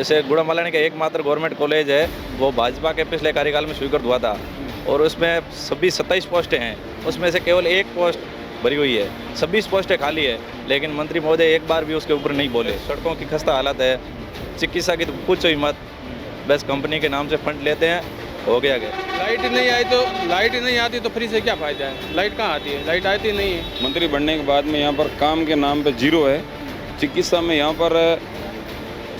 जैसे गुड़ा मलानी का एकमात्र गवर्नमेंट कॉलेज है, वो भाजपा के पिछले कार्यकाल में स्वीकृत हुआ था और उसमें 27 पोस्टें हैं, उसमें से केवल एक पोस्ट भरी हुई है, 26 पोस्टें खाली है। लेकिन मंत्री महोदय एक बार भी उसके ऊपर नहीं बोले। सड़कों की खस्ता हालत है, चिकित्सा की तो पूछो ही मत, बस कंपनी के नाम से फंड लेते हैं, हो गया। लाइट नहीं आती तो फ्री से क्या फ़ायदा है? लाइट कहाँ आती है? लाइट आती नहीं है। मंत्री बनने के बाद में यहाँ पर काम के नाम पे जीरो है। चिकित्सा में यहाँ पर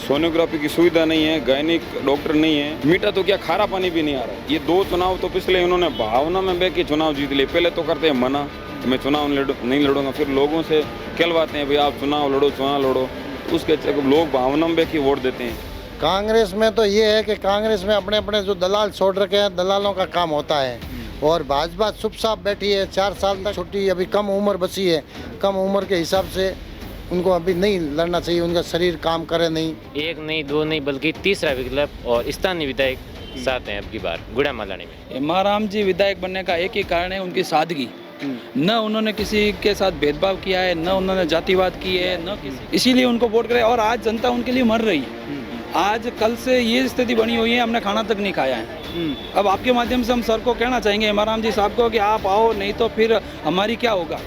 सोनोग्राफी की सुविधा नहीं है, गायनिक डॉक्टर नहीं है, मीठा तो क्या खारा पानी भी नहीं आ रहा है। ये 2 चुनाव तो पिछले इन्होंने भावना में बह के चुनाव जीत लिए। पहले तो करते हैं मना, मैं चुनाव नहीं लड़ूंगा, फिर लोगों से कहलवाते हैं भाई आप चुनाव लड़ो, उसके लोग भावना में बह के वोट देते हैं। कांग्रेस में तो ये है कि कांग्रेस में अपने अपने जो दलाल छोड़ रखे हैं, दलालों का काम होता है। और भाजपा चुपचाप बैठी है, 4 साल तक छुट्टी, अभी कम उम्र बची है, कम उम्र के हिसाब से उनको अभी नहीं लड़ना चाहिए, उनका शरीर काम करे नहीं। 1 नहीं 2 नहीं बल्कि तीसरा विकल्प और स्थानीय विधायक साथ हैं अब की बार गुड़ा मलानी में। एमाराम जी विधायक बनने का एक ही कारण है उनकी सादगी। न उन्होंने किसी के साथ भेदभाव किया है, न उन्होंने जातिवाद की है, न किसी, इसीलिए उनको वोट करे। और आज जनता उनके लिए मर रही है। आज कल से ये स्थिति बनी हुई है, हमने खाना तक नहीं खाया है। अब आपके माध्यम से हम सर को कहना चाहेंगे, एमाराम जी साहब को, कि आप आओ, नहीं तो फिर हमारी क्या होगा।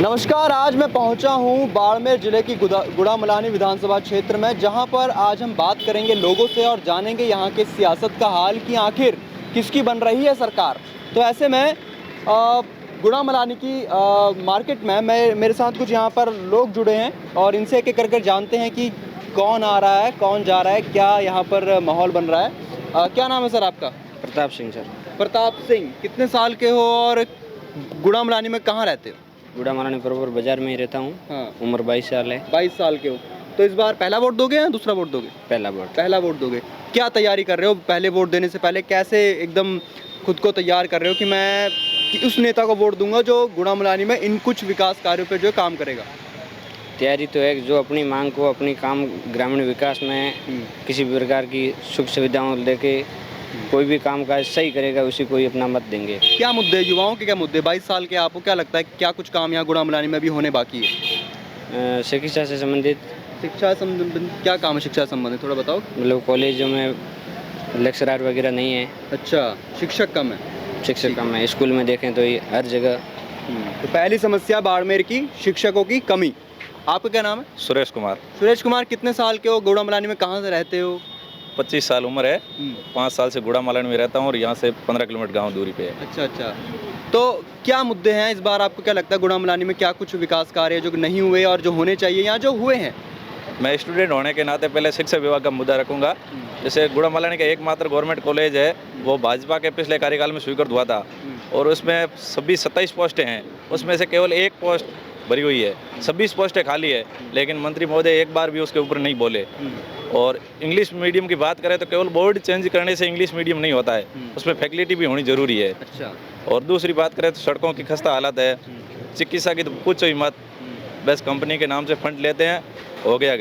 नमस्कार, आज मैं पहुंचा हूं बाड़मेर जिले की गुड़ा मलानी विधानसभा क्षेत्र में, जहां पर आज हम बात करेंगे लोगों से और जानेंगे यहां के सियासत का हाल कि आखिर किसकी बन रही है सरकार। तो ऐसे में गुड़ा मलानी की मार्केट में मेरे साथ कुछ यहाँ पर लोग जुड़े हैं और इनसे एक एक करके जानते हैं कि कौन आ रहा है, कौन जा रहा है, क्या यहाँ पर माहौल बन रहा है। क्या नाम है सर आपका? प्रताप सिंह सर। प्रताप सिंह, कितने साल के हो और गुड़ा मलानी में कहाँ रहते हो? गुड़ा मलानी बराबर बाजार में ही रहता हूँ। हाँ। उम्र 22 साल है। 22 साल के हो, तो इस बार पहला वोट दोगे या दूसरा वोट दोगे? पहला वोट दोगे। क्या तैयारी कर रहे हो पहले वोट देने से पहले? कैसे एकदम खुद को तैयार कर रहे हो कि मैं उस नेता को वोट दूंगा जो गुड़ा मलानी में इन कुछ विकास कार्यों पे जो काम करेगा? तैयारी तो है, जो अपनी मांग को, अपनी काम ग्रामीण विकास में किसी भी प्रकार की सुख सुविधाओं लेके कोई भी काम काज सही करेगा, उसी को ही अपना मत देंगे। क्या मुद्दे, युवाओं के क्या मुद्दे? 22 साल के आपको क्या लगता है क्या कुछ काम यहाँ गुड़ा मलानी में भी होने बाकी है? शिक्षा से संबंधित। शिक्षा संबंधित क्या काम है? शिक्षा संबंधित थोड़ा बताओ। मतलब कॉलेजों में लेक्चरर वगैरह नहीं है। अच्छा, शिक्षक कम है? शिक्षक कम है। स्कूल में देखें तो ये हर जगह। तो पहली समस्या बाड़मेर की शिक्षकों की कमी। आपका क्या नाम है? सुरेश कुमार। सुरेश कुमार, कितने साल के हो? गुड़ा मलानी में कहाँ से रहते हो? 25 साल उम्र है, 5 साल से गुड़ा मलानी में रहता हूँ और यहाँ से 15 किलोमीटर गाँव दूरी पे है। अच्छा, तो क्या मुद्दे हैं इस बार? आपको क्या लगता है गुड़ा मलानी में क्या कुछ विकास कार्य जो नहीं हुए और जो होने चाहिए या जो हुए हैं? मैं स्टूडेंट होने के नाते पहले शिक्षा विभाग का मुद्दा रखूंगा। जैसे गुड़ा मलानी का एकमात्र गवर्नमेंट कॉलेज है, वो भाजपा के पिछले कार्यकाल में स्वीकृत हुआ था और उसमें 27 पोस्टें हैं, उसमें से केवल एक पोस्ट भरी हुई है, 26 पोस्टें खाली है। लेकिन मंत्री महोदय एक बार भी उसके ऊपर नहीं बोले। और इंग्लिश मीडियम की बात करें तो केवल बोर्ड चेंज करने से इंग्लिश मीडियम नहीं होता है, उसमें फैसिलिटी भी होनी जरूरी है। अच्छा। और दूसरी बात करें तो सड़कों की खस्ता हालत है, चिकित्सा की तो पूछो ही मत, बस कंपनी के नाम से फंड लेते हैं, हो गया।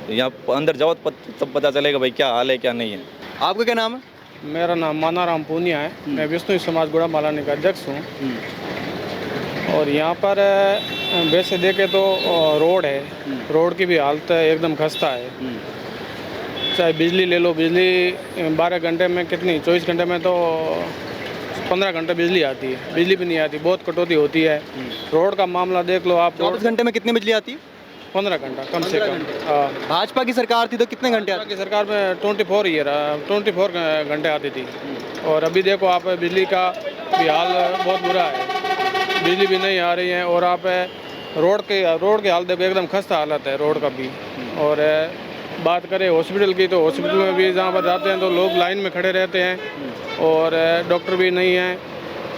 यहाँ अंदर जाओ तब पता चलेगा भाई क्या हाल है क्या नहीं है। आपका क्या नाम है? मेरा नाम मानाराम पूनिया है। मैं विष्णु समाज गुड़ा मलानी का अध्यक्ष हूँ। और यहाँ पर वैसे देखे तो रोड है, रोड की भी हालत एकदम खस्ता है। चाहे बिजली ले लो, बिजली 12 घंटे में कितनी, 24 घंटे में तो 15 घंटे बिजली आती है, बिजली भी नहीं आती, बहुत कटौती होती है। रोड का मामला देख लो आप। 24 घंटे में कितनी बिजली आती है? 15 घंटा कम से कम। भाजपा की सरकार थी तो कितने घंटे आती? की सरकार में 24 घंटे आती थी। और अभी देखो आप, बिजली का भी हाल बहुत बुरा है, बिजली भी नहीं आ रही है। और आप रोड के हाल देखो, एकदम खस्ता हालत है रोड का भी। और बात करें हॉस्पिटल की, तो हॉस्पिटल में भी जहाँ पर जाते हैं तो लोग लाइन में खड़े रहते हैं और डॉक्टर भी नहीं है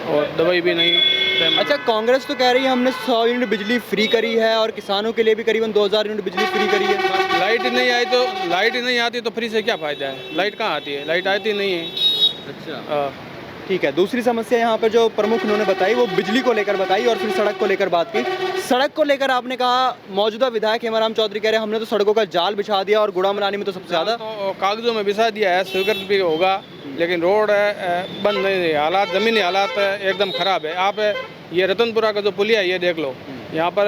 और दवाई भी नहीं। अच्छा, कांग्रेस तो कह रही है हमने 100 यूनिट बिजली फ्री करी है और किसानों के लिए भी करीबन 2000 यूनिट बिजली फ्री करी है। लाइट नहीं आती तो फ्री से क्या फ़ायदा है? लाइट कहाँ आती है? लाइट आती नहीं है। अच्छा, ठीक है। दूसरी समस्या यहाँ पर जो प्रमुख उन्होंने बताई वो बिजली को लेकर बताई और फिर सड़क को लेकर बात की। सड़क को लेकर आपने कहा, मौजूदा विधायक हेमाराम चौधरी कह रहे हैं हमने तो सड़कों का जाल बिछा दिया और गुड़ा मलानी में तो सबसे ज़्यादा तो कागजों में बिछा दिया है, स्वीकृत भी होगा, लेकिन रोड बंद नहीं है। हालात, ज़मीनी हालात एकदम ख़राब है। आप ये रतनपुरा का जो पुलिया है ये देख लो, यहाँ पर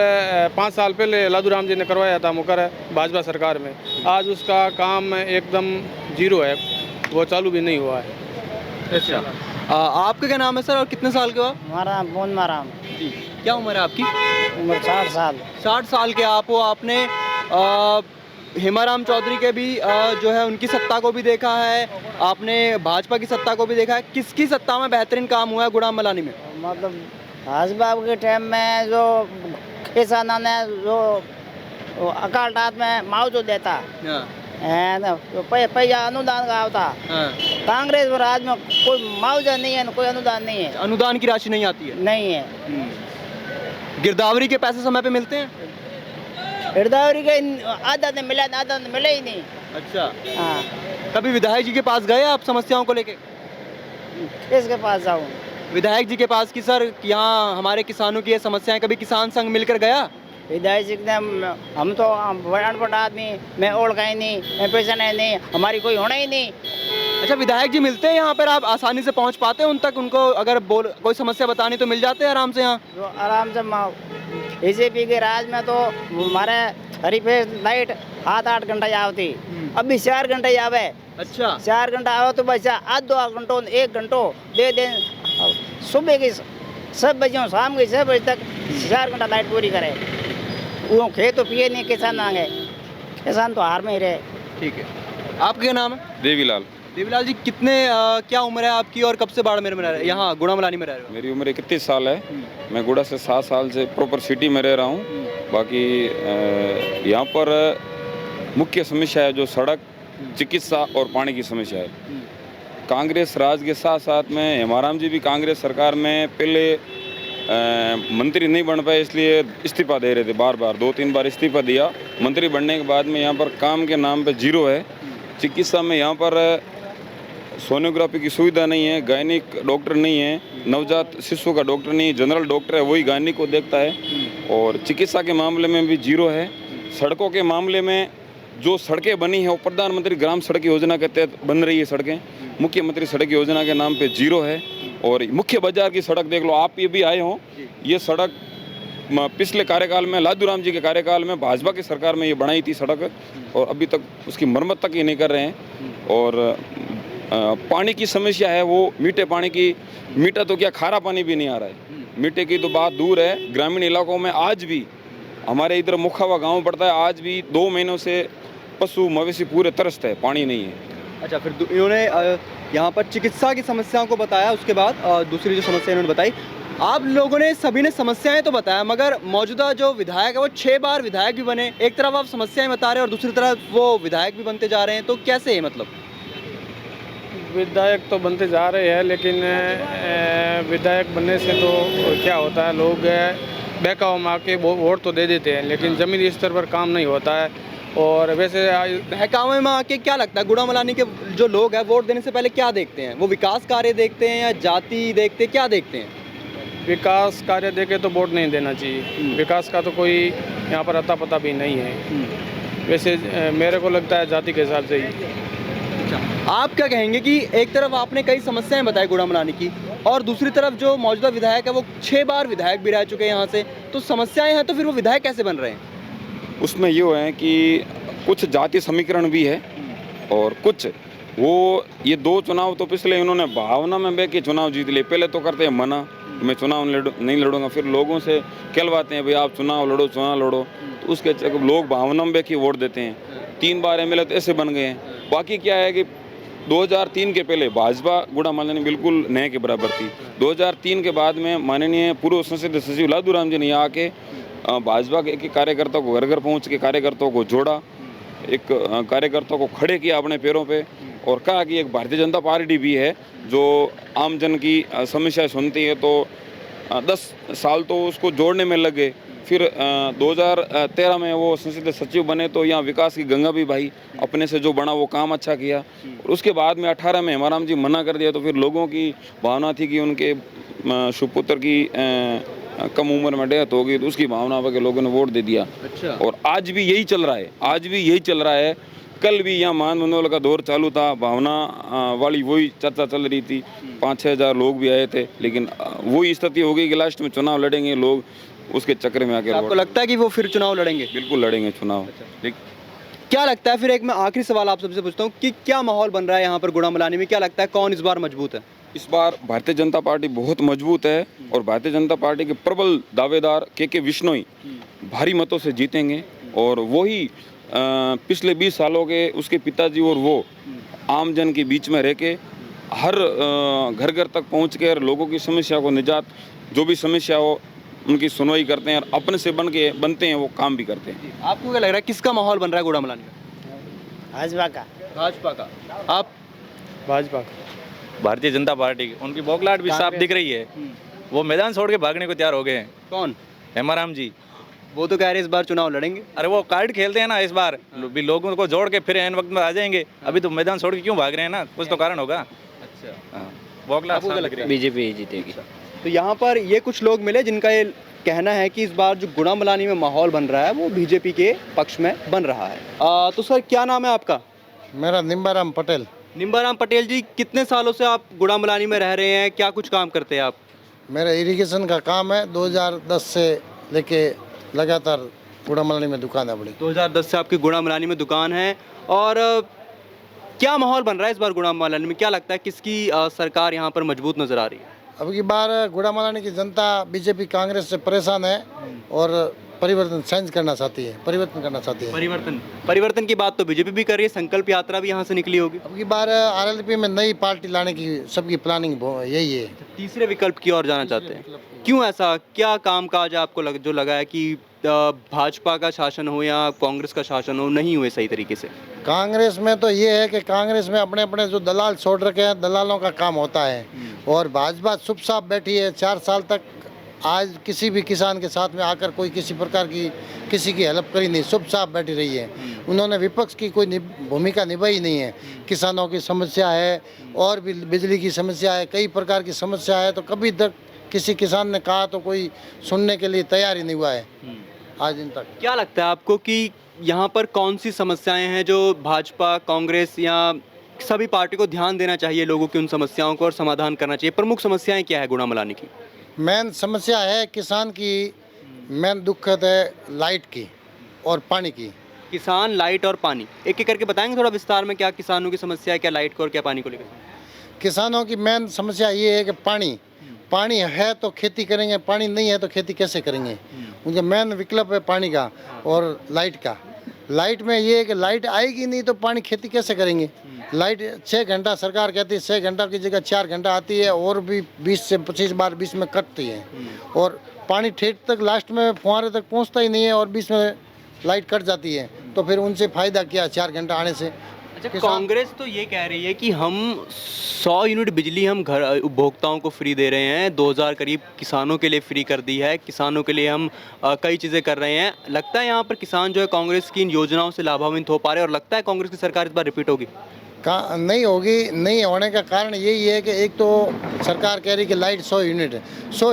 5 साल पहले लादू राम जी ने करवाया था मुकर भाजपा सरकार में। आज उसका काम एकदम जीरो है, वो चालू भी नहीं हुआ है। अच्छा, आपका क्या नाम है सर और कितने साल के हो आप? हमारा मोन माराम जी, क्या उम्र है आपकी? उम्र 60 साल। 60 साल के आप हो। आपने हेमाराम चौधरी के भी जो है उनकी सत्ता को भी देखा है, आपने भाजपा की सत्ता को भी देखा है। किसकी सत्ता में बेहतरीन काम हुआ है गुड़ाम मलानी में? मतलब भाजपा के टाइम में जो किसाना ने जो अकाल टात में मुआवजा देता है ना, जो पैसा अनुदान का होता, कांग्रेस और आज में कोई मुआवजा नहीं है, कोई अनुदान नहीं है। अनुदान की राशि नहीं आती है? नहीं है। गिरदावरी के पैसे समय पे मिलते हैं? गिरदावरी का आधा ने मिला, आधा ने मिला ही नहीं। अच्छा, हाँ, कभी विधायक जी के पास गए आप समस्याओं को लेके? किसके पास जाऊँ? विधायक जी के पास कि सर यहाँ हमारे किसानों की ये समस्याएं, कभी किसान संघ मिलकर गया? विधायक जी ने हम तो अनपढ़ आदमी, मैं ओढ़ का ही नहीं, मैं पैसा नहीं, हमारी कोई होना ही नहीं। अच्छा, विधायक जी मिलते हैं यहाँ पर? आप आसानी से पहुँच पाते हैं उन तक? उनको अगर कोई समस्या बतानी तो मिल जाते हैं आराम से यहाँ? जो आराम से बीजेपी के राज में तो हमारे हरीफे लाइट 7-8 घंटा आवती, अभी 4 घंटे आवे। अच्छा, 4 घंटा आवे तो पैसा आध 2 घंटों 1 घंटो दे दे। सुबह की 7 बजे शाम की 6 बजे तक 4 घंटा लाइट पूरी करे। वो खेत तो पिए नहीं, किसान आगे, किसान तो हार में ही रहे। ठीक है। आपका क्या नाम है? देवीलाल। देवीलाल जी, कितने क्या उम्र है आपकी और कब से बाड़मेर में रह रहे हैं, यहाँ गुड़ा मलानी में रह रहे हो? मेरी उम्र 31 साल है। मैं गुड़ा से 7 साल से प्रॉपर सिटी में रह रहा हूँ। बाकी यहाँ पर मुख्य समस्या है जो सड़क, चिकित्सा और पानी की समस्या है। कांग्रेस राज के साथ साथ में हेमाराम जी भी कांग्रेस सरकार में पहले मंत्री नहीं बन पाए, इसलिए इस्तीफा दे रहे थे। बार बार 2-3 बार इस्तीफा दिया। मंत्री बनने के बाद में यहाँ पर काम के नाम पे जीरो है। चिकित्सा में यहाँ पर सोनोग्राफी की सुविधा नहीं है, गायनिक डॉक्टर नहीं है, नवजात शिशु का डॉक्टर नहीं, जनरल डॉक्टर है, वही गायनिक को देखता है। और चिकित्सा के मामले में भी जीरो है। सड़कों के मामले में जो सड़कें बनी हैं वो प्रधानमंत्री ग्राम सड़क योजना के तहत बन रही है सड़कें, मुख्यमंत्री सड़क योजना के नाम पे जीरो है। और मुख्य बाजार की सड़क देख लो, आप ये भी आए हो, ये सड़क पिछले कार्यकाल में लादू राम जी के कार्यकाल में भाजपा की सरकार में ये बनाई थी सड़क, और अभी तक उसकी मरम्मत तक ही नहीं कर रहे हैं। और पानी की समस्या है, वो मीठे पानी की, मीठा तो क्या खारा पानी भी नहीं आ रहा है। मीठे की तो बात दूर है, ग्रामीण इलाकों में आज भी, हमारे इधर मुखावा गांव पड़ता है, आज भी 2 महीनों से पशु मवेशी पूरे तरसते हैं, पानी नहीं है। अच्छा, फिर इन्होंने यहाँ पर चिकित्सा की समस्याओं को बताया, उसके बाद दूसरी जो समस्या इन्होंने बताई। आप लोगों ने सभी ने समस्याएं तो बताया, मगर मौजूदा जो विधायक है वो 6 बार विधायक भी बने। एक तरफ आप समस्याएं बता रहे हैं और दूसरी तरफ वो विधायक भी बनते जा रहे हैं, तो कैसे है? मतलब विधायक तो बनते जा रहे हैं, लेकिन विधायक बनने से तो क्या होता है, लोग बहकाव में आके वोट तो दे देते हैं, लेकिन ज़मीनी स्तर पर काम नहीं होता है। और वैसे बहकावे में आके क्या लगता है, गुड़ा मलानी के जो लोग हैं वोट देने से पहले क्या देखते हैं? वो विकास कार्य देखते हैं या जाति देखते हैं, क्या देखते हैं? विकास कार्य देके तो वोट नहीं देना चाहिए। विकास का तो कोई यहाँ पर अता पता भी नहीं है। वैसे मेरे को लगता है जाति के हिसाब से ही। आप क्या कहेंगे कि एक तरफ आपने कई समस्याएं बताई गुड़ा मलानी की, और दूसरी तरफ जो मौजूदा विधायक है वो 6 बार विधायक भी रह चुके हैं यहाँ से, तो समस्याएं हैं, तो फिर वो विधायक कैसे बन रहे हैं? उसमें ये है कि कुछ जाति समीकरण भी है, और कुछ वो ये 2 चुनाव तो पिछले इन्होंने भावना में बह के चुनाव जीत लिए। पहले तो करते हैं मना, मैं चुनाव नहीं लड़ूंगा, फिर लोगों से कहलवाते हैं भाई आप चुनाव लड़ो, तो उसके लोग भावना में बह के वोट देते हैं। 3 बार MLA तो ऐसे बन गए हैं। बाकी क्या है कि 2003 के पहले भाजपा गुड़ा मलानी बिल्कुल नए के बराबर थी। 2003 के बाद में माननीय पूर्व संसदीय सचिव लादू राम जी ने आके भाजपा के एक कार्यकर्ताओं को घर घर पहुँच के कार्यकर्ताओं को जोड़ा, एक कार्यकर्ताओं को खड़े किया अपने पैरों पे, और कहा कि एक भारतीय जनता पार्टी भी है जो आम जन की समस्याएं सुनती है। तो 10 साल तो उसको जोड़ने में लगे। फिर 2013 में वो संसदीय सचिव बने, तो यहाँ विकास की गंगा भी भाई, अपने से जो बना वो काम अच्छा किया। और उसके बाद में 18 में हेमाराम जी मना कर दिया, तो फिर लोगों की भावना थी कि उनके सुपुत्र की कम उम्र में डेथ होगी, तो उसकी भावना पर लोगों ने वोट दे दिया। अच्छा। और आज भी यही चल रहा है, आज भी यही चल रहा है कल भी यहाँ महानंदोल का दौर चालू था, भावना वाली वही चर्चा चल रही थी, 5-6 हज़ार लोग भी आए थे, लेकिन वही स्थिति हो गई कि लास्ट में चुनाव लड़ेंगे लोग, उसके चक्कर में आके आपको लगता है कि वो फिर चुनाव लड़ेंगे? बिल्कुल लड़ेंगे चुनाव। क्या लगता है, फिर एक मैं आखिरी सवाल आप सबसे पूछता हूँ कि क्या माहौल बन रहा है यहाँ पर गुड़ामलानी में? क्या लगता है कौन इस बार मजबूत है? इस बार भारतीय जनता पार्टी बहुत मजबूत है और भारतीय जनता पार्टी के प्रबल दावेदार के विश्नोई भारी मतों से जीतेंगे और वही पिछले 20 सालों के उसके पिताजी और वो आम जन के बीच में रह के हर घर घर तक पहुँच कर लोगों की समस्या को निजात, जो भी समस्या हो उनकी सुनवाई करते हैं और अपने से बनते हैं, वो काम भी करते हैं। आपको क्या लग रहा है किसका माहौल बन रहा है गुड़ामलानी में? भाजपा का। भाजपा का। आप? भाजपा का। भारतीय जनता पार्टी की उनकी बौखलाहट भी साफ दिख रही है, वो मैदान छोड़ के भागने को तैयार हो गए हैं। कौन? हेमाराम जी। वो तो कह रहे हैं इस बार चुनाव लड़ेंगे। अरे वो कार्ड खेलते हैं ना, इस बार भी लोगों को जोड़ के फिर एन वक्त में आ जाएंगे। अभी तो मैदान छोड़ के क्यों भाग रहे हैं ना, कुछ तो कारण होगा। अच्छा, बौखलाहट साफ लग रही है। बीजेपी ही जीतेगी। तो यहाँ पर ये कुछ लोग मिले जिनका ये कहना है कि इस बार जो गुड़ामलानी में माहौल बन रहा है वो बीजेपी के पक्ष में बन रहा है। तो सर क्या नाम है आपका? मेरा निम्बाराम पटेल। निम्बाराम पटेल जी, कितने सालों से आप गुड़ामलानी में रह रहे हैं? क्या कुछ काम करते हैं आप? मेरा इरिगेशन का काम है, 2010 से लेके लगातार गुड़ामलानी में दुकान है अपनी। 2010 से आपकी गुड़ामलानी में दुकान है। और क्या माहौल बन रहा है इस बार गुड़ामलानी में? क्या लगता है किसकी सरकार यहाँ पर मजबूत नजर आ रही है? अब की बार गुड़ामलानी की जनता बीजेपी कांग्रेस से परेशान है और परिवर्तन चेंज करना चाहती है, परिवर्तन करना चाहती है। परिवर्तन की बात तो बीजेपी भी कर रही है, संकल्प यात्रा भी यहाँ से निकली होगी। अब की बार आरएलपी में नई पार्टी लाने की सबकी प्लानिंग यही है। तीसरे विकल्प की ओर जाना चाहते हैं, क्यों ऐसा? क्या काम काज आपको जो लगा है कि भाजपा का शासन हो या कांग्रेस का शासन हो नहीं हुए सही तरीके से? कांग्रेस में तो ये है कि कांग्रेस में अपने अपने जो दलाल छोड़ रखे हैं, दलालों का काम होता है। और भाजपा चुपचाप बैठी है 4 साल तक। आज किसी भी किसान के साथ में आकर कोई किसी प्रकार की किसी की हेल्प करी नहीं, चुपचाप बैठी रही है। उन्होंने विपक्ष की कोई भूमिका निभाई नहीं है। किसानों की समस्या है और भी बिजली की समस्या है, कई प्रकार की समस्या है, तो कभी तक किसी किसान ने कहा तो कोई सुनने के लिए तैयार ही नहीं हुआ है आज दिन तक। क्या लगता है आपको कि यहाँ पर कौन सी समस्याएं हैं जो भाजपा, कांग्रेस या सभी पार्टी को ध्यान देना चाहिए, लोगों की उन समस्याओं को और समाधान करना चाहिए? प्रमुख समस्याएं क्या है गुड़ामलानी की? मेन समस्या है किसान की, मेन दिक्कत है लाइट की और पानी की। किसान, लाइट और पानी, एक एक करके बताएंगे थोड़ा विस्तार में, क्या किसानों की समस्या है, क्या लाइट को और क्या पानी को लेकर? किसानों की मेन समस्या ये है कि पानी है तो खेती करेंगे, पानी नहीं है तो खेती कैसे करेंगे। उनका मेन विकल्प है पानी का और लाइट का। लाइट में ये है कि लाइट आएगी नहीं तो पानी खेती कैसे करेंगे। लाइट 6 घंटा सरकार कहती है, 6 घंटा की जगह 4 घंटा आती है और भी 20 से 25 बार बीच में कटती है। और पानी ठेठ तक लास्ट में फुहारे तक पहुंचता ही नहीं है और बीच में लाइट कट जाती है, तो फिर उनसे फ़ायदा क्या 4 घंटा आने से। अच्छा, कांग्रेस तो ये कह रही है कि हम 100 यूनिट बिजली हम घर उपभोक्ताओं को फ्री दे रहे हैं, 2000 करीब किसानों के लिए फ्री कर दी है, किसानों के लिए हम कई चीज़ें कर रहे हैं। लगता है यहाँ पर किसान जो है कांग्रेस की इन योजनाओं से लाभान्वित हो पा रहे हैं और लगता है कांग्रेस की सरकार इस बार रिपीट होगी? नहीं होगी। नहीं होने का कारण यही है कि एक तो सरकार कह रही कि लाइट 100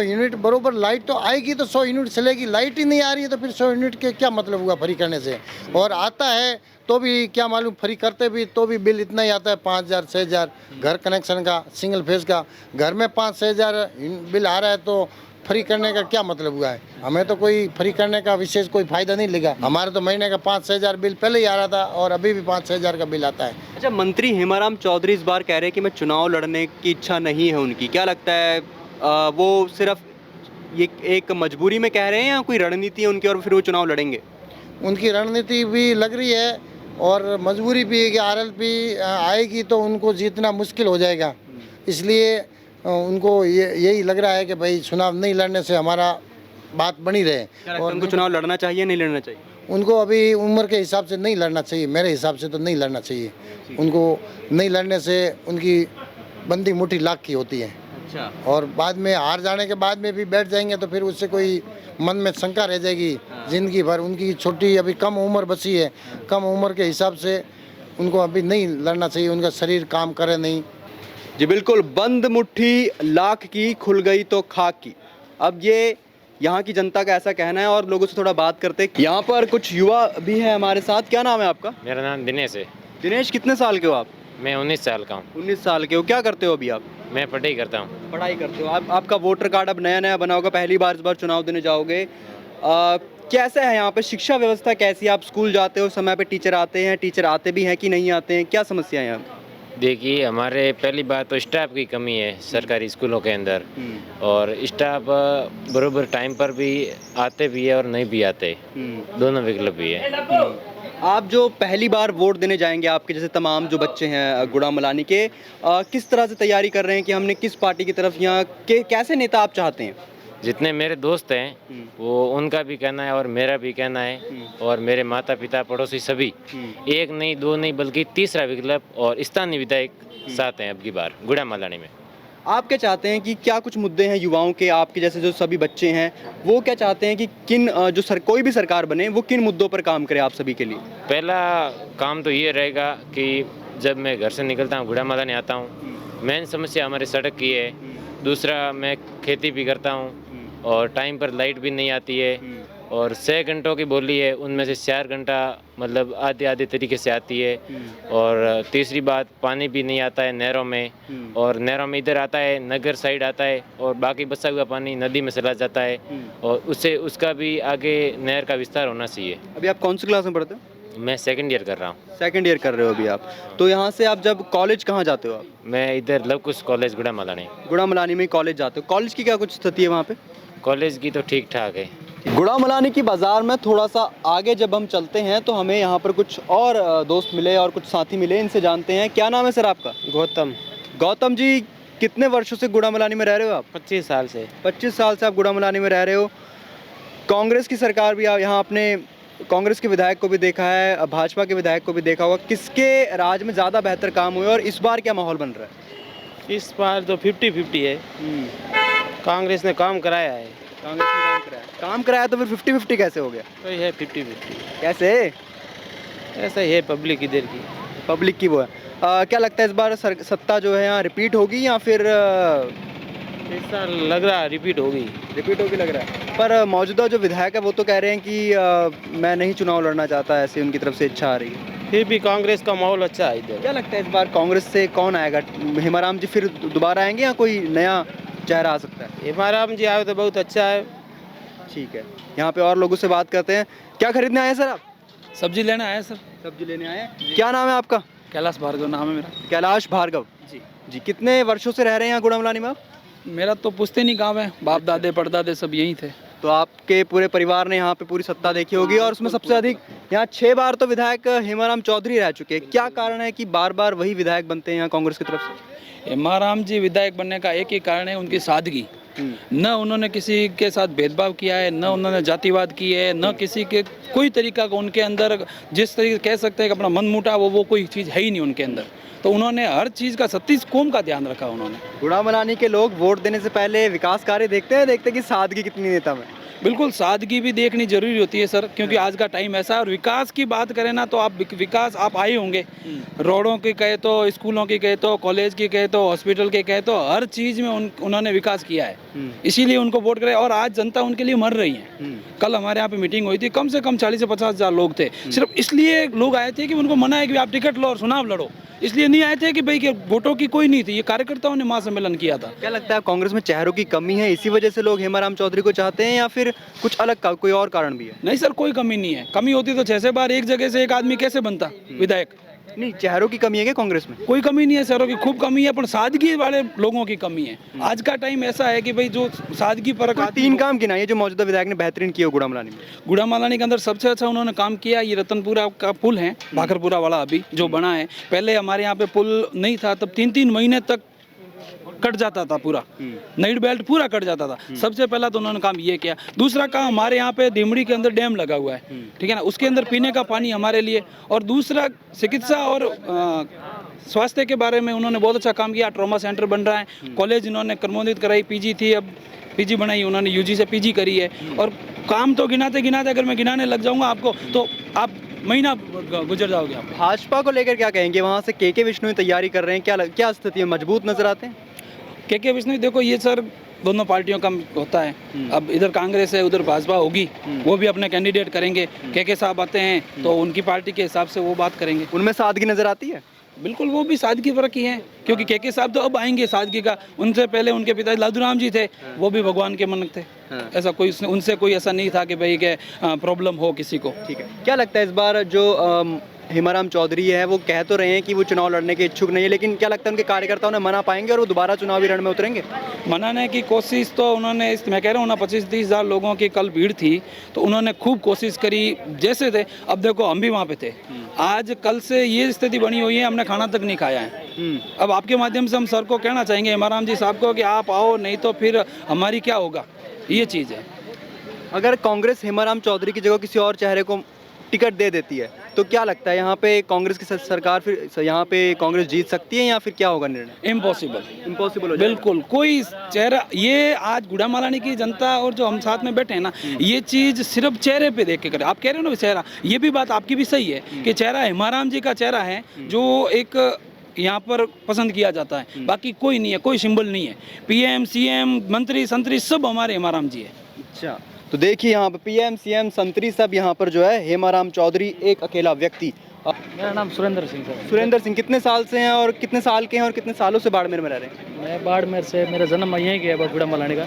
यूनिट बरोबर लाइट तो आएगी तो 100 यूनिट चलेगी। लाइट ही नहीं आ रही है तो फिर 100 यूनिट के क्या मतलब हुआ फ्री करने से। और आता है तो भी क्या मालूम, फ्री करते भी तो भी बिल इतना ही आता है 5000 6000 घर कनेक्शन का, सिंगल फेज का। घर में 5-6 हज़ार बिल आ रहा है तो फ्री करने का क्या मतलब हुआ है। हमें तो कोई फ्री करने का विशेष कोई फायदा नहीं लगा। हमारे तो महीने का 5-6 हज़ार बिल पहले ही आ रहा था और अभी भी 5-6 हज़ार का बिल आता है। अच्छा, मंत्री हेमाराम चौधरी इस बार कह रहे हैं कि मैं चुनाव लड़ने की इच्छा नहीं है उनकी। क्या लगता है वो सिर्फ ये एक मजबूरी में कह रहे हैं या कोई रणनीति है उनकी और फिर वो चुनाव लड़ेंगे? उनकी रणनीति भी लग रही है और मजबूरी भी है कि आरएलपी आएगी तो उनको जीतना मुश्किल हो जाएगा। इसलिए उनको यही लग रहा है कि भाई चुनाव नहीं लड़ने से हमारा बात बनी रहे। और उनको चुनाव लड़ना चाहिए नहीं लड़ना चाहिए? उनको अभी उम्र के हिसाब से नहीं लड़ना चाहिए, मेरे हिसाब से तो नहीं लड़ना चाहिए। उनको नहीं लड़ने से उनकी बंदी मुट्ठी लाख की होती है। अच्छा। और बाद में हार जाने के बाद में भी बैठ जाएंगे तो फिर उससे कोई मन में शंका रह जाएगी जिंदगी भर। उनकी छोटी अभी कम उम्र बची है, कम उम्र के हिसाब से उनको अभी नहीं लड़ना चाहिए। उनका शरीर काम करे नहीं। जी बिल्कुल, बंद मुट्ठी लाख की, खुल गई तो खाक की। अब ये यहाँ की जनता का ऐसा कहना है और लोगों से थोड़ा बात करते हैं। यहाँ पर कुछ युवा भी है हमारे साथ। क्या नाम है आपका? मेरा नाम दिनेश है। दिनेश कितने साल के हो आप? मैं 19 साल का हूँ। 19 साल के हो, क्या करते हो अभी आप? मैं पढ़ाई करता हूँ। पढ़ाई करते हो आप? आपका वोटर कार्ड अब नया नया बना होगा, पहली बार इस बार चुनाव देने जाओगे। कैसा है यहाँ पे शिक्षा व्यवस्था कैसी है? आप स्कूल जाते हो, समय पे टीचर आते हैं, टीचर आते भी हैं कि नहीं आते हैं, क्या समस्या है यहाँ? देखिए, हमारे पहली बात तो स्टाफ की कमी है सरकारी स्कूलों के अंदर, और स्टाफ बरोबर टाइम पर भी आते भी है और नहीं भी आते, दोनों विकल्प भी है। आप जो पहली बार वोट देने जाएंगे, आपके जैसे तमाम जो बच्चे हैं गुड़ा मलानी के, किस तरह से तैयारी कर रहे हैं कि हमने किस पार्टी की तरफ, यहाँ के कैसे नेता आप चाहते हैं? जितने मेरे दोस्त हैं वो उनका भी कहना है और मेरा भी कहना है, और मेरे माता पिता पड़ोसी सभी, एक नहीं दो नहीं बल्कि तीसरा विकल्प और स्थानीय विधायक साथ हैं अब की बार गुड़ा मलानी में। आप क्या चाहते हैं कि क्या कुछ मुद्दे हैं युवाओं के, आपके जैसे जो सभी बच्चे हैं वो क्या चाहते हैं कि किन कोई भी सरकार बने वो किन मुद्दों पर काम करे आप सभी के लिए? पहला काम तो ये रहेगा कि जब मैं घर से निकलता हूँ गुड़ा मलानी आता हूँ, मेन समस्या हमारी सड़क की है। दूसरा, मैं खेती भी करता हूँ और टाइम पर लाइट भी नहीं आती है, और 6 घंटों की बोली है उनमें से 4 घंटा मतलब आधे आधे तरीके से आती है। और तीसरी बात, पानी भी नहीं आता है नहरों में, और नहरों में इधर आता है नगर साइड आता है और बाकी बचा हुआ पानी नदी में चला जाता है, और उससे उसका भी आगे नहर का विस्तार होना चाहिए। अभी आप कौन सी क्लास में पढ़ते हो? मैं 2nd ईयर कर रहा हूँ। 2nd ईयर कर रहे हो अभी आप? तो यहाँ से आप जब कॉलेज कहाँ जाते हो आप? मैं इधर लवकुश कॉलेज गुड़ा मलानी। गुड़ा मलानी में कॉलेज जाते हो? कॉलेज की क्या कुछ स्थिति है वहाँ पे? कॉलेज की तो ठीक ठाक है। गुड़ा मलानी की बाज़ार में थोड़ा सा आगे जब हम चलते हैं तो हमें यहाँ पर कुछ और दोस्त मिले और कुछ साथी मिले, इनसे जानते हैं। क्या नाम है सर आपका? गौतम। गौतम जी, कितने वर्षों से गुड़ा मलानी में रह रहे हो आप? 25 साल से। 25 साल से आप गुड़ा मलानी में रह रहे हो। कांग्रेस की सरकार भी, यहाँ आपने कांग्रेस के विधायक को भी देखा है, भाजपा के विधायक को भी देखा होगा, किसके राज में ज़्यादा बेहतर काम हुए और इस बार क्या माहौल बन रहा है? इस बार तो 50-50 है। कांग्रेस ने काम कराया है। कांग्रेस ने काम कराया तो फिर 50-50 कैसे हो गया? तो ये है 50-50 कैसे? ऐसा ही है, पब्लिक इधर की, पब्लिक की वो है। क्या लगता है इस बार सत्ता जो है यहाँ रिपीट होगी या फिर ऐसा लग रहा है रिपीट होगी? रिपीट होगी लग रहा है, पर मौजूदा जो विधायक है वो तो कह रहे हैं कि मैं नहीं चुनाव लड़ना चाहता, ऐसे उनकी तरफ से इच्छा आ रही है। फिर भी कांग्रेस का माहौल अच्छा है इधर। क्या लगता है इस बार कांग्रेस से कौन आएगा? हेमाराम जी फिर दोबारा आएंगे या कोई नया चेहरा आ सकता है? हेमाराम जी आए तो बहुत अच्छा है। ठीक है, यहाँ पे और लोगों से बात करते हैं। क्या खरीदने आए सर आप? सब्जी लेना आया सर। सब्जी लेने आए हैं। क्या नाम है आपका? कैलाश भार्गव नाम है मेरा। कैलाश भार्गव जी। कितने वर्षों से रह रहे हैं यहाँ गुड़ा मलानी में आप? मेरा तो पुश्तैनी गांव है, बाप दादे परदादे सब यहीं थे। तो आपके पूरे परिवार ने यहाँ पे पूरी सत्ता देखी होगी, और उसमें सबसे अधिक यहाँ 6 बार तो विधायक हेमाराम चौधरी रह चुके हैं। क्या कारण है कि बार बार वही विधायक बनते हैं यहाँ कांग्रेस की तरफ से? हेमाराम जी विधायक बनने का एक ही कारण है, उनकी सादगी। न उन्होंने किसी के साथ भेदभाव किया है, न उन्होंने जातिवाद की है, न किसी के कोई तरीका का उनके अंदर, जिस तरीके कह सकते हैं कि अपना मन मुटा वो कोई चीज़ है ही नहीं उनके अंदर। तो उन्होंने हर चीज़ का 36 कौम का ध्यान रखा उन्होंने। गुड़ा मलानी के लोग वोट देने से पहले विकास कार्य देखते कि सादगी कितनी नेता में। बिल्कुल, सादगी भी देखनी जरूरी होती है सर, क्योंकि आज का टाइम ऐसा है। और विकास की बात करें ना तो आप विकास आप आए होंगे, रोडों की कहे तो, स्कूलों की कहे तो, कॉलेज की कहे तो, हॉस्पिटल के कहे तो, हर चीज़ में उन्होंने विकास किया है, इसीलिए उनको वोट करे। और आज जनता उनके लिए मर रही है। कल हमारे यहाँ पे मीटिंग हुई थी, कम से कम 40 से 50 हज़ार लोग थे। सिर्फ इसलिए लोग आए थे कि उनको मना है कि आप टिकट लो और चुनाव लड़ो, इसलिए नहीं आए थे कि भाई कि वोटों की कोई नहीं थी। ये कार्यकर्ताओं ने महासम्मेलन किया था। क्या लगता है कांग्रेस में चेहरों की कमी है, इसी वजह से लोग हेमाराम चौधरी को चाहते हैं, या फिर कुछ अलग का कोई और कारण भी है? नहीं सर, कोई कमी नहीं है। कमी होती तो 6 बार एक जगह से एक आदमी कैसे बनता विधायक? नहीं, चेहरों की कमी है क्या कांग्रेस में? कोई कमी नहीं है, शहरों की खूब कमी है, पर सादगी वाले लोगों की कमी है। आज का टाइम ऐसा है कि भाई जो सादगी पर 3 काम गिनाइए जो मौजूदा विधायक ने बेहतरीन किया गुड़ा मलानी में। गुड़ा मलानी के अंदर सबसे अच्छा उन्होंने काम किया, ये रतनपुरा का पुल है, भाखरपुरा वाला अभी जो बना है। पहले हमारे यहाँ पे पुल नहीं था, तब 3-3 महीने तक कट जाता था, पूरा नाइट बेल्ट पूरा कट जाता था। सबसे पहला तो उन्होंने काम ये किया। दूसरा काम, हमारे यहाँ पे दिमड़ी के अंदर डैम लगा हुआ है, ठीक है ना, उसके अंदर पीने का पानी हमारे लिए। और दूसरा, चिकित्सा और स्वास्थ्य के बारे में उन्होंने बहुत अच्छा काम किया। ट्रॉमा सेंटर बन रहा है, कॉलेज इन्होंने क्रमोन्नत कराई, पीजी थी, अब पीजी बनाई उन्होंने, यूजी से पीजी करी है। और काम तो गिनाते गिनाते अगर मैं गिनाने लग जाऊंगा आपको तो आप महीना गुजर जाओगे। आप भाजपा को लेकर क्या कहेंगे? वहाँ से के विष्णु तैयारी कर रहे हैं, क्या स्थिति है, मजबूत नजर आते हैं? के विष्णु, देखो ये सर दोनों पार्टियों का होता है। अब इधर कांग्रेस है, उधर भाजपा होगी, वो भी अपने कैंडिडेट करेंगे। के साहब आते हैं तो उनकी पार्टी के हिसाब से वो बात करेंगे। उनमें सादगी नजर आती है? बिल्कुल, वो भी सादगी पर की है, क्योंकि के साहब तो अब आएंगे सादगी का। उनसे पहले उनके पिताजी लादूराम जी थे, वो भी भगवान के मनक थे। ऐसा कोई उनसे कोई ऐसा नहीं था कि भाई के प्रॉब्लम हो किसी को। ठीक है, क्या लगता है इस बार जो हेमाराम चौधरी है वो कह तो रहे हैं कि वो चुनाव लड़ने के इच्छुक नहीं है, लेकिन क्या लगता है उनके कार्यकर्ताओं ने मना पाएंगे और वो दोबारा चुनावी रण में उतरेंगे? मनाने की कोशिश तो उन्होंने, मैं कह रहा हूँ ना, 25-30 हज़ार लोगों की कल भीड़ थी तो उन्होंने खूब कोशिश करी जैसे थे। अब देखो, हम भी वहाँ पे थे। आज कल से ये स्थिति बनी हुई है, हमने खाना तक नहीं खाया है। अब आपके माध्यम से हम सर को कहना चाहेंगे, हेमाराम जी साहब को, कि आप आओ, नहीं तो फिर हमारी क्या होगा, ये चीज़ है। अगर कांग्रेस हेमाराम चौधरी की जगह किसी और चेहरे को टिकट दे देती है तो क्या लगता है यहाँ पे कांग्रेस की सरकार, फिर यहाँ पे कांग्रेस जीत सकती है या फिर क्या होगा निर्णय? इम्पॉसिबल हो बिल्कुल। कोई चेहरा, ये आज गुड़ामालानी की जनता और जो हम साथ में बैठे हैं ना, ये चीज़ सिर्फ चेहरे पे देख के करें। आप कह रहे हो ना चेहरा, ये भी बात आपकी भी सही है कि चेहरा हेमाराम जी का चेहरा है जो एक यहाँ पर पसंद किया जाता है, बाकी कोई नहीं है, कोई सिंबल नहीं है। पीएम सीएम मंत्री संतरी सब हमारे हेमाराम जी है। अच्छा, तो देखिए यहाँ पे पीएम सीएम संतरी सब यहाँ पर जो है, हेमाराम चौधरी एक अकेला व्यक्ति। मेरा नाम सुरेंद्र सिंह सर। सुरेंद्र सिंह कितने साल से हैं और कितने साल के हैं और कितने सालों से बाड़मेर में रह रहे हैं? मैं बाड़मेर से, मेरा जन्म यहीं गया गुड़ा मलानी का।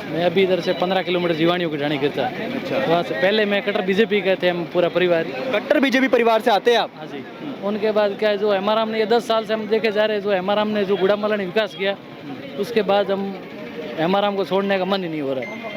मैं अभी इधर से 15 किलोमीटर जीवाणियों की ढाणी गिरता है। अच्छा, वहाँ से पहले मैं कट्टर बीजेपी के थे, हम पूरा परिवार। कट्टर बीजेपी परिवार से आते हैं आप? हाँ जी। उनके बाद क्या है, जो हेमाराम ने, ये 10 साल से हम देखे जा रहे हैं, जो हेमाराम ने जो गुड़ा मलानी विकास किया, उसके बाद हम हेमाराम को छोड़ने का मन ही नहीं हो रहा है।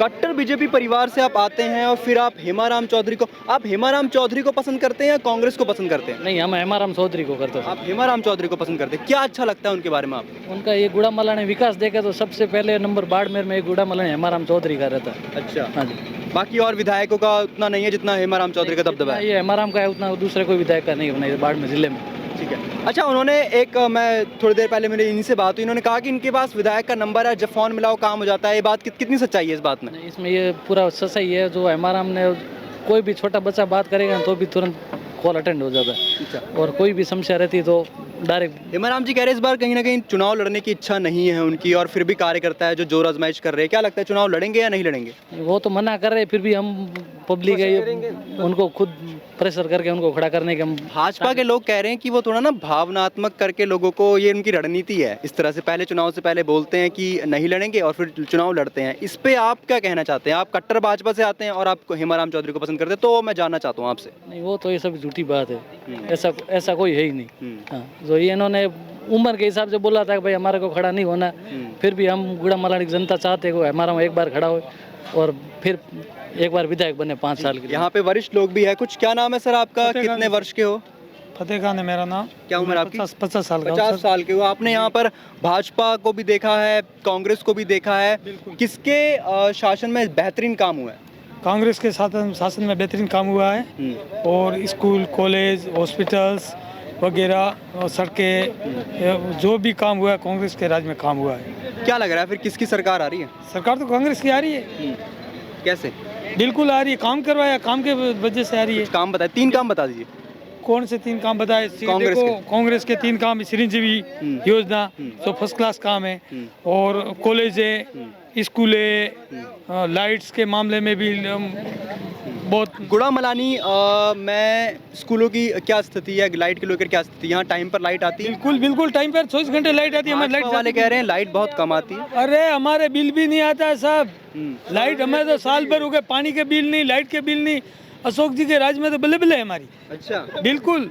कट्टर बीजेपी परिवार से आप आते हैं और फिर आप हेमाराम चौधरी को, आप हेमाराम चौधरी को पसंद करते हैं या कांग्रेस को पसंद करते हैं? नहीं, हम हेमाराम चौधरी को करते हैं। आप हेमाराम चौधरी को पसंद करते हैं, क्या अच्छा लगता है उनके बारे में आप? उनका ये गुड़ा मलानी विकास देखे तो सबसे पहले नंबर बाड़मेर में गुड़ा मलानी हेमाराम चौधरी का रहता है। अच्छा, हाँ जी। बाकी और विधायकों का उतना नहीं है जितना हेमाराम चौधरी का दबदबा है। ये हेमाराम का है, उतना दूसरे कोई विधायक का नहीं बना बाड़मेर जिले में। ठीक है। अच्छा, उन्होंने एक, मैं थोड़ी देर पहले मेरी इन्हीं से बात हुई, इन्होंने कहा कि इनके पास विधायक का नंबर है, जब फोन मिलाओ काम हो जाता है। ये बात कितनी सच्चाई है इस बात में? इसमें ये पूरा सच्चाई है। जो हेमाराम ने, कोई भी छोटा बच्चा बात करेगा तो भी तुरंत कॉल अटेंड हो जाता है, और कोई भी समस्या रहती है तो डायरेक्ट। हेमाराम जी कह रहे हैं इस बार कहीं ना कहीं चुनाव लड़ने की इच्छा नहीं है उनकी, और फिर भी कार्यकर्ता है जो जोर आजमाइश कर रहे हैं। क्या लगता है, चुनाव लड़ेंगे या नहीं लड़ेंगे? वो तो मना कर रहे हैं, फिर भी हम पब्लिक है, उनको खुद प्रेशर करके उनको खड़ा करने के हम। भाजपा के लोग कह रहे हैं कि वो थोड़ा ना भावनात्मक करके लोगों को, ये उनकी रणनीति है, इस तरह से पहले चुनाव से पहले बोलते हैं कि नहीं लड़ेंगे और फिर चुनाव लड़ते हैं। इस पे आप क्या कहना चाहते हैं? आप कट्टर भाजपा से आते हैं और आप हेमाराम चौधरी को पसंद करते हैं, तो मैं जानना चाहता हूँ आपसे। नहीं, वो तो ये सब झूठी बात है, ऐसा कोई है ही नहीं। हाँ, जो ये इन्होंने उम्र के हिसाब से बोला था कि भाई हमारे को खड़ा नहीं होना, फिर भी हम गुड़ा मलानी की जनता चाहते हैं कि हमारा एक बार खड़ा हो और फिर एक बार विधायक बने 5 साल के लिए। यहाँ पे वरिष्ठ लोग भी है कुछ। क्या नाम है सर आपका, कितने वर्ष के हो? फतेह खान है मेरा नाम। क्या उम्र आपकी? 50 साल का। 50 साल के हो। आपने यहाँ पर भाजपा को भी देखा है, कांग्रेस को भी देखा है, किसके शासन में बेहतरीन काम हुआ है? कांग्रेस के शासन में बेहतरीन काम हुआ है, और स्कूल, कॉलेज, हॉस्पिटल्स वगैरह और सड़कें, जो भी काम हुआ है कांग्रेस के राज में काम हुआ है। क्या लग रहा है फिर किसकी सरकार आ रही है? सरकार तो कांग्रेस की आ रही है। कैसे? बिल्कुल आ रही है, काम करवाया, काम के वजह से आ रही है। कुछ काम बताए, 3 काम बता दीजिए। कौन से 3 काम बताए? कांग्रेस के 3 काम, चिरंजीवी योजना जो फर्स्ट क्लास काम है, और कॉलेज है, स्कूल है, लाइट्स के मामले में भी बहुत। गुड़ा मलानी में स्कूलों की क्या स्थिति है, लाइट के लेकर क्या स्थिति? यहाँ टाइम पर लाइट आती है? बिल्कुल टाइम पर 24 घंटे लाइट आती है। हमारे लाइट वाले कह रहे हैं लाइट बहुत कम आती है। अरे हमारे बिल भी नहीं आता है साहब। लाइट हमें तो साल भर हो गए, पानी के बिल नहीं, लाइट के बिल नहीं। अशोक जी के राज में तो बल्ले बल्ले है हमारी। अच्छा, बिल्कुल।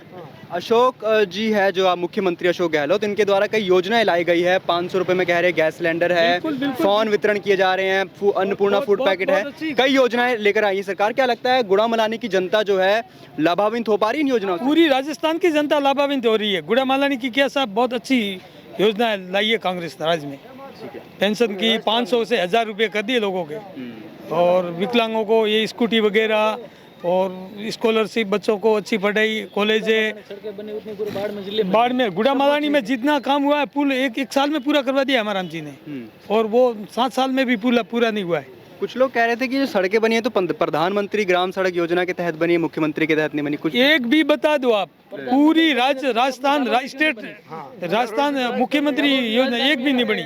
अशोक जी है जो मुख्यमंत्री अशोक गहलोत, इनके द्वारा कई योजनाएं लाई गई है। 500 रुपए में कह रहे गैस सिलेंडर है, फोन वितरण किए जा रहे हैं, अन्नपूर्णा फूड पैकेट है, कई योजनाएं लेकर आई है सरकार। क्या लगता है गुड़ा मलानी की जनता जो है लाभान्वित हो पा रही है इन योजनाओं से? पूरी राजस्थान की जनता लाभान्वित हो रही है। गुड़ा मलानी की क्या साहब बहुत अच्छी योजना लाई है कांग्रेस राज्य में। पेंशन की 500 से 1000 रुपये कर दिए लोगों के, और विकलांगों को ये स्कूटी वगैरह, और स्कॉलरशिप, बच्चों को अच्छी पढ़ाई, कॉलेज है। बाड़मेर गुड़ा मलानी में जितना काम हुआ है पुल एक साल में पूरा करवा दिया हमाराम जी ने, और वो 7 साल में भी पूरा नहीं हुआ है। कुछ लोग कह रहे थे कि जो सड़कें बनी है तो प्रधानमंत्री ग्राम सड़क योजना के तहत बनी है, मुख्यमंत्री के तहत नहीं बनी। कुछ एक भी बता दो आप, पूरी राजस्थान मुख्यमंत्री योजना एक भी नहीं बनी।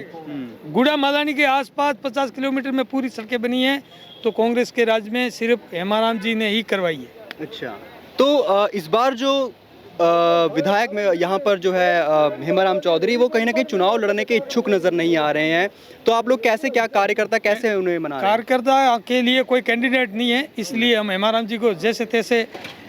गुड़ा मालानी के आसपास 50 किलोमीटर में पूरी सड़कें बनी हैं, तो कांग्रेस के राज में सिर्फ हेमाराम जी ने ही करवाई है। अच्छा, तो इस बार जो विधायक में यहाँ पर जो है हेमाराम चौधरी, वो कहीं ना कहीं चुनाव लड़ने के इच्छुक नजर नहीं आ रहे हैं, तो आप लोग कैसे, क्या कार्यकर्ता कैसे उन्हें मना रहे हैं? कार्यकर्ता के लिए कोई कैंडिडेट नहीं है, इसलिए हम हेमाराम जी को जैसे तैसे,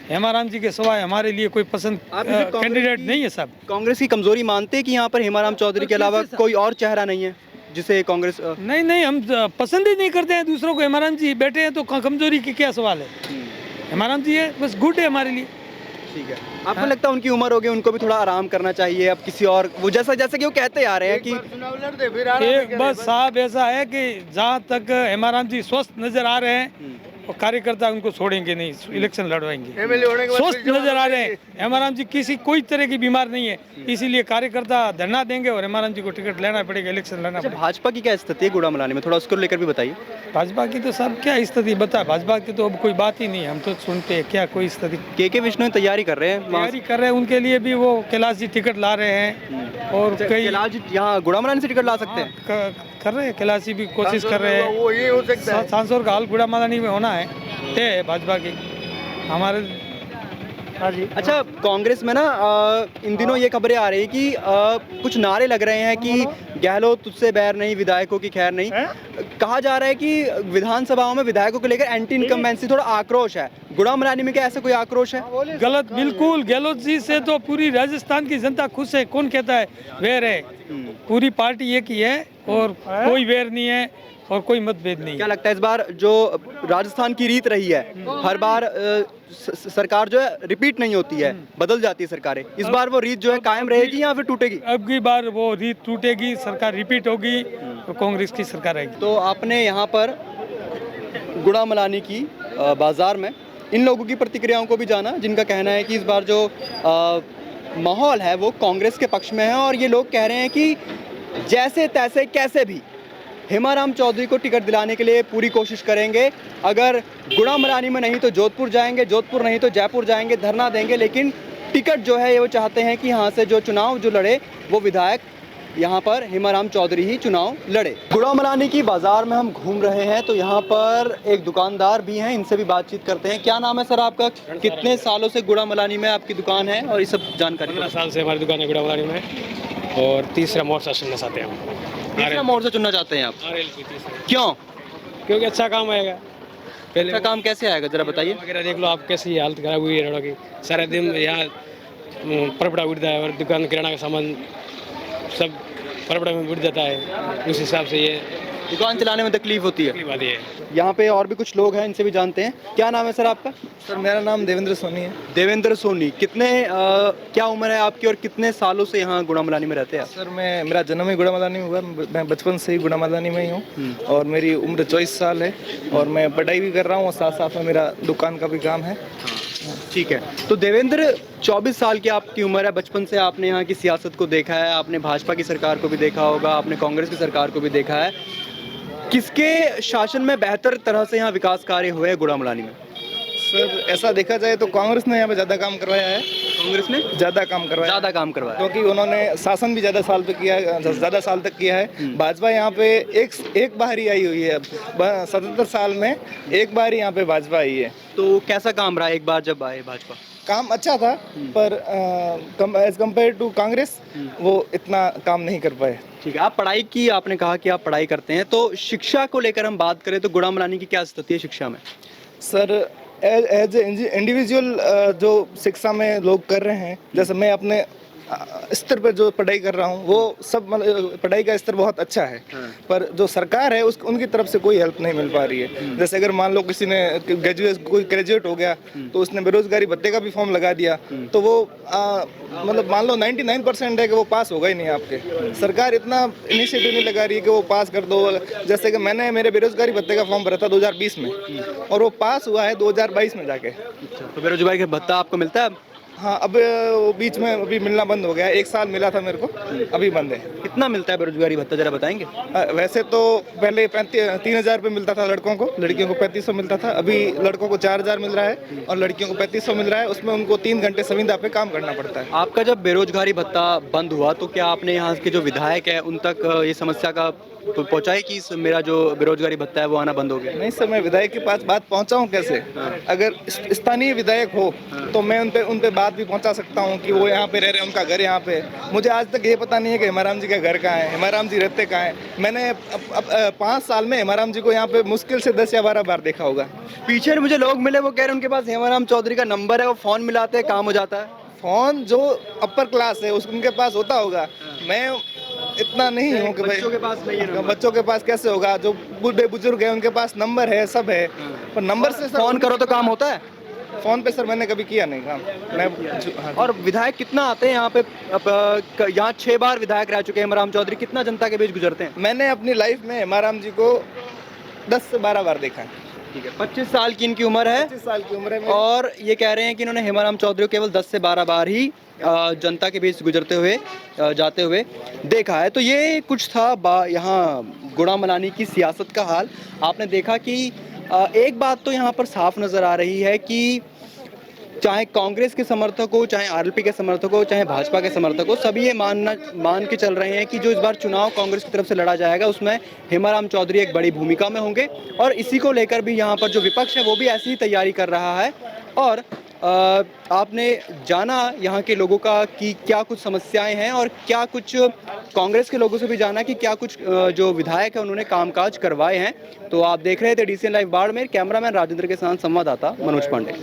हेमाराम जी के सिवाय हमारे लिए कोई पसंद कैंडिडेट नहीं है। सब कांग्रेस की कमजोरी मानते हैं कि यहाँ पर हेमाराम चौधरी के अलावा कोई और चेहरा नहीं है जिसे कांग्रेस नहीं, हम पसंद ही नहीं करते हैं दूसरों को। हेमाराम जी बैठे हैं तो कमजोरी की क्या सवाल है? हेमाराम जी है, बस गुड है हमारे लिए। ठीक है, आपको लगता है उनकी उम्र हो गई, उनको भी थोड़ा आराम करना चाहिए? अब किसी और, वो जैसा कि वो कहते आ रहे हैं कि बस साहब ऐसा है कि जहाँ तक हेमाराम जी स्वस्थ नजर आ रहे हैं और कार्यकर्ता उनको छोड़ेंगे नहीं, इलेक्शन लड़वाएंगे। स्वस्थ नजर आ रहे हैं हेमाराम जी, किसी कोई तरह की बीमार नहीं है, इसीलिए कार्यकर्ता धरना देंगे और हेमाराम जी को टिकट लेना पड़ेगा, इलेक्शन लड़ना पड़ेगा। भाजपा की क्या स्थिति है गुड़ा मलानी में, थोड़ा उसको लेकर भी बताइए। भाजपा की तो सब क्या स्थिति बता, भाजपा की तो अब कोई बात ही नहीं है, हम तो सुनते हैं क्या कोई स्थिति। के विष्णु तैयारी कर रहे हैं, उनके लिए भी वो कैलाश जी टिकट ला रहे हैं, और कई कैलाश जी यहाँ गुड़ा मलानी से टिकट ला सकते हैं, कर रहे हैं, कैलाश जी भी कोशिश कर रहे हैं। सांसद का हाल गुड़ा मलानी में होना है भाजपा की हमारे। हाँ जी। अच्छा, कांग्रेस में ना इन दिनों ये खबरें आ रही है कि कुछ नारे लग रहे हैं कि गहलोत तुझसे बैर नहीं, विधायकों की खैर नहीं। कहा जा रहा है कि विधानसभाओं में विधायकों को लेकर एंटी इनकम्बेंसी थोड़ा आक्रोश है। गुड़ा मलानी में क्या ऐसा कोई आक्रोश है? गलत, बिल्कुल। गहलोत जी से तो पूरी राजस्थान की जनता खुश है, कौन कहता है वैर है? पूरी पार्टी एक ही है और कोई वैर नहीं है और कोई मतभेद नहीं। क्या लगता है इस बार जो राजस्थान की रीत रही है, हर बार सरकार जो है रिपीट नहीं होती है, बदल जाती है सरकारें, इस बार वो रीत जो है कायम रहेगी या फिर टूटेगी? अब की बार वो रीत टूटेगी, सरकार रिपीट होगी तो कांग्रेस की सरकार आएगी। तो आपने यहाँ पर गुड़ा मलानी की बाजार में इन लोगों की प्रतिक्रियाओं को भी जाना, जिनका कहना है कि इस बार जो माहौल है वो कांग्रेस के पक्ष में है, और ये लोग कह रहे हैं कि जैसे तैसे कैसे भी हेमाराम चौधरी को टिकट दिलाने के लिए पूरी कोशिश करेंगे। अगर गुड़ा मलानी में नहीं तो जोधपुर जाएंगे, जोधपुर नहीं तो जयपुर जाएंगे, धरना देंगे, लेकिन टिकट जो है ये वो चाहते हैं कि यहाँ से जो चुनाव जो लड़े वो विधायक यहाँ पर हेमाराम चौधरी ही चुनाव लड़े। गुड़ा मलानी की बाजार में हम घूम रहे हैं, तो यहाँ पर एक दुकानदार भी हैं, इनसे भी बातचीत करते हैं। क्या नाम है सर आपका? कितने सालों से गुड़ा मलानी में आपकी दुकान है और ये सब जानकारी? 15 साल से हमारी दुकान है गुड़ा मलानी में, और तीसरा मोर्चा चुनना चाहते हैं हम। तीसरा मोर्चा चुनना चाहते हैं आप? क्यों? क्योंकि अच्छा काम आएगा। पहले अच्छा काम कैसे आएगा जरा बताइए। वगैरह देख लो आप, कैसी हालत खराब हुई है रोडों की, सारे दिन यहाँ परपड़ा उड़ता है और दुकान किराना का सामान सब परपड़ा में उड़ जाता है, उस हिसाब से ये दुकान चलाने में तकलीफ होती है। बात है। यहाँ पे और भी कुछ लोग हैं, इनसे भी जानते हैं। क्या नाम है सर आपका? सर मेरा नाम देवेंद्र सोनी है। देवेंद्र सोनी, कितने क्या उम्र है आपकी और कितने सालों से यहाँ गुड़ा मलानी में रहते हैं? सर मेरा जन्म ही गुड़ा मलानी में हुआ, मैं बचपन से ही गुड़ा मलानी में ही हूँ और मेरी उम्र 24 साल है और मैं पढ़ाई भी कर रहा हूँ और साथ साथ में मेरा दुकान का भी काम है। ठीक है, तो देवेंद्र 24 साल की आपकी उम्र है, बचपन से आपने यहाँ की सियासत को देखा है, आपने भाजपा की सरकार को भी देखा होगा, आपने कांग्रेस की सरकार को भी देखा है। किसके शासन में बेहतर तरह से यहाँ विकास कार्य हुए हैं गुड़ा मलानी में? सर ऐसा देखा जाए तो कांग्रेस ने यहाँ पे ज़्यादा काम करवाया है। कांग्रेस ने ज़्यादा काम करवाया क्योंकि उन्होंने शासन भी ज़्यादा साल पे किया है, ज़्यादा साल तक किया है। भाजपा यहाँ पे एक बार ही आई हुई है, 77 साल में एक बार ही यहाँ पे भाजपा आई है। तो कैसा काम रहा एक बार जब आए भाजपा? काम अच्छा था, पर एज कम्पेयर टू कांग्रेस वो इतना काम नहीं कर पाए। ठीक है, आप पढ़ाई की, आपने कहा कि आप पढ़ाई करते हैं, तो शिक्षा को लेकर हम बात करें तो गुड़ा मलानी की क्या स्थिति है शिक्षा में? सर एज इंडिविजुअल जो शिक्षा में लोग कर रहे हैं, जैसे मैं अपने स्तर पर जो पढ़ाई कर रहा हूँ वो सब पढ़ाई का स्तर बहुत अच्छा है, पर जो सरकार है उनकी तरफ से कोई हेल्प नहीं मिल पा रही है। जैसे अगर मान लो किसी ने कोई ग्रेजुएट हो गया तो उसने बेरोजगारी भत्ते का भी फॉर्म लगा दिया, तो वो मतलब मान लो 99% है कि वो पास होगा ही नहीं आपके। सरकार इतना इनिशिएटिव नहीं लगा रही है कि वो पास कर दो। जैसे कि मैंने मेरे बेरोजगारी भत्ते का फॉर्म भरा था 2020 में और वो पास हुआ है 2022 में जाके। तो बेरोजगारी का भत्ता आपको मिलता है? हाँ, अब वो बीच में अभी मिलना बंद हो गया है। 1 साल मिला था मेरे को, अभी बंद है। कितना मिलता है बेरोजगारी भत्ता, जरा बताएंगे? वैसे तो पहले 3,000 रुपये मिलता था लड़कों को, लड़कियों को 3,500 मिलता था। अभी लड़कों को 4,000 मिल रहा है और लड़कियों को 3,500 मिल रहा है। उसमें उनको 3 घंटे संविदा पे काम करना पड़ता है। आपका जब बेरोजगारी भत्ता बंद हुआ तो क्या आपने यहाँ के जो विधायक है उन तक ये समस्या का पहुँचाई कि मेरा जो बेरोजगारी भत्ता है वो आना बंद हो गया? नहीं सर, मैं विधायक के पास बात पहुंचाऊं कैसे? अगर स्थानीय विधायक हो तो मैं उन पे बात भी पहुंचा सकता हूं कि वो यहाँ पे रह रहे हैं, उनका घर यहाँ पे। मुझे आज तक ये पता नहीं है कि हेमाराम जी का घर कहाँ है, हेमाराम जी रहते कहाँ है। मैंने 5 साल में हेमाराम जी को यहाँ पे मुश्किल से 10 या 12 बार देखा होगा। पीछे मुझे लोग मिले, वो कह रहे हैं उनके पास हेमाराम चौधरी का नंबर है, वो फोन मिलाते हैं, काम हो जाता है। फोन जो अपर क्लास है उनके पास होता होगा, मैं इतना नहीं हूँ कि भाई बच्चों के पास नहीं है। बच्चों के पास कैसे होगा? जो बूढ़े बुजुर्ग हैं उनके पास नंबर है, सब है, पर नंबर से फोन करो तो काम होता है? फोन पे सर मैंने कभी किया नहीं काम। और विधायक कितना आते हैं यहाँ पे? यहाँ 6 बार विधायक रह चुके हैं हेमाराम चौधरी, कितना जनता के बीच गुजरते हैं? मैंने अपनी लाइफ में हेमाराम जी को 10 से 12 बार देखा है। ठीक है, 25 साल की इनकी उम्र है। 25 साल की उम्र है और ये कह रहे हैं कि इन्होंने हेमाराम चौधरी को केवल 10 से 12 बार ही जनता के बीच गुजरते हुए जाते हुए देखा है। तो ये कुछ था यहाँ गुड़ामलानी की सियासत का हाल। आपने देखा कि एक बात तो यहाँ पर साफ नज़र आ रही है कि चाहे कांग्रेस के समर्थक हो, चाहे आरएलपी के समर्थक हो, चाहे भाजपा के समर्थक हो, सभी ये मान के चल रहे हैं कि जो इस बार चुनाव कांग्रेस की तरफ से लड़ा जाएगा उसमें हेमाराम चौधरी एक बड़ी भूमिका में होंगे। और इसी को लेकर भी यहाँ पर जो विपक्ष है वो भी ऐसी ही तैयारी कर रहा है। और आपने जाना यहाँ के लोगों का कि क्या कुछ समस्याएं हैं और क्या कुछ कांग्रेस के लोगों से भी जाना कि क्या कुछ जो विधायक है उन्होंने कामकाज करवाए हैं। तो आप देख रहे थे DCN live Barmer, cameraman Rajendra के साथ संवाददाता मनोज पांडे।